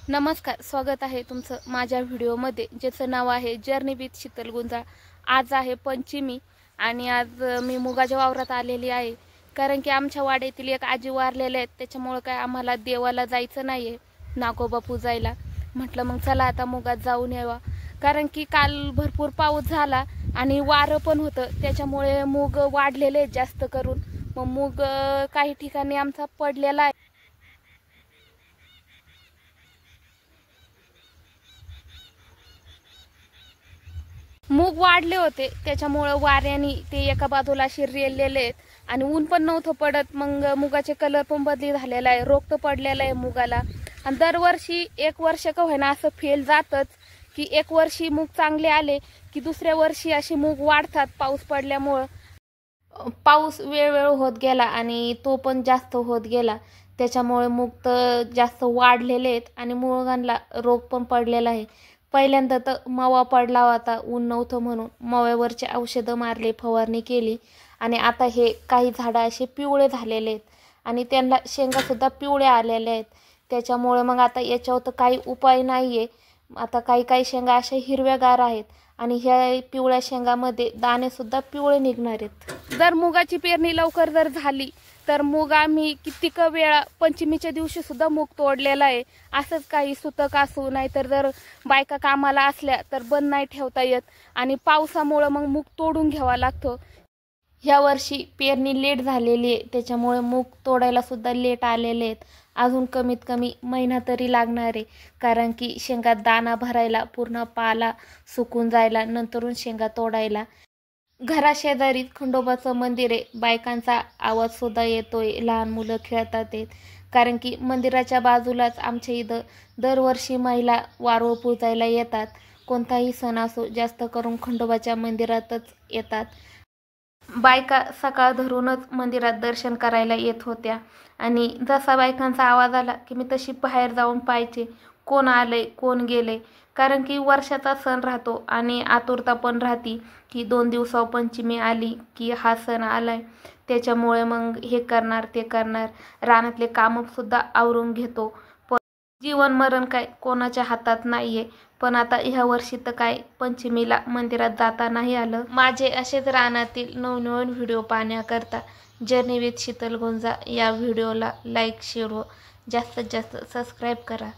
नमस्कार, स्वागत आहे तुमचं माझ्या व्हिडिओमध्ये, ज्याचं नाव आहे जर्नी विथ शीतल गुंजाळ। आज आहे पंचमी आणि आज मी मुगाच्या वावरात आलेली आहे, कारण की आमच्या वाड्यातील एक आजी वारलेले आहेत। त्याच्यामुळे काय आम्हाला देवाला जायचं नाहीये, नागोबा पूजायला। म्हटलं मग चला आता मुगात जाऊन यावा, कारण की काल भरपूर पाऊस झाला आणि वारं पण होतं, त्याच्यामुळे मूग वाढलेले जास्त करून। मग मूग काही ठिकाणी आमचा पडलेला आहे। मूग वाढले होते, त्याच्यामुळे वाऱ्याने ते एका बाजूला असे रेललेले आहेत आणि ऊन पण नव्हतं पडत। मग मुगाचे कलर पण बदली झालेला आहे, रोग तर पडलेला आहे मुगाला। आणि दरवर्षी एक वर्ष का होईना असं फेल जातच, की एक वर्षी मूग चांगले आले की दुसऱ्या वर्षी असे मूग वाढतात पाऊस पडल्यामुळं। पाऊस वेळ होत गेला आणि तो पण जास्त होत गेला, त्याच्यामुळे मूग तर जास्त वाढलेले आहेत आणि मुगांना रोग पण पडलेला आहे। पहिल्यांदा तर मावा पडला होता, ऊन नव्हतं म्हणून माव्यावरचे औषधं मारले, फवारणी केली आणि आता हे काही झाडं असे पिवळे झालेले आहेत आणि त्यांना शेंगासुद्धा पिवळ्या आलेल्या आहेत। त्याच्यामुळे मग आता याच्यावर तर काही उपाय नाही आहे। आता काही शेंगा अशा हिरव्यागार आहेत आणि ह्या पिवळ्या शेंगामध्ये दाणेसुद्धा पिवळे निघणार आहेत। जर मुगाची पेरणी लवकर जर झाली तर मूग आम्ही कितीक वेळा पंचमीच्या दिवशी सुद्धा मूग तोडलेला आहे। असंच काही सुतक असू, नाहीतर जर बायका कामाला असल्या तर बंद नाही ठेवता येत आणि पावसामुळे मग मूग तोडून घ्यावा लागतो। ह्या वर्षी पेरणी लेट झालेली आहे, त्याच्यामुळे मूग तोडायला सुद्धा लेट आलेले आहेत। अजून कमीत कमी महिना तरी लागणार आहे, कारण की शेंगात दाणा भरायला, पूर्ण पाला सुकून जायला, नंतरून शेंगा तोडायला। घराशेजारी खंडोबाचं मंदिर आहे, बायकांचा आवाज सुद्धा येतोय, लहान मुलं खेळतात आहेत, कारण की मंदिराच्या बाजूलाच आमच्या इथं दरवर्षी महिला वारूळ पूजायला येतात। कोणताही सण असो, जास्त करून खंडोबाच्या मंदिरातच येतात। बायका सकाळ धरूनच मंदिरात दर्शन करायला येत होत्या आणि जसा बायकांचा आवाज आला की मी तशी बाहेर जाऊन पाहायचे कोण आलंय कोण गेलंय, कारण की वर्षाचा सण राहतो आणि आतुरता पण राहती की 2 दिवसावर पंचमी आली की हा सण आलाय। त्याच्यामुळे मग हे करणार ते करणार, रानातले कामं सुद्धा आवरून घेतो। पण जीवन मरण काय कोणाच्या हातात नाहीये। पण आता ह्या वर्षी तर काय पंचमीला मंदिरात जाता नाही आलं। माझे असेच रानातील नवनवीन व्हिडिओ पाहण्याकरता जर्नी विथ शीतल गुंजाळ या व्हिडिओला लाईक, शेअर व जास्तीत जास्त सबस्क्राईब करा।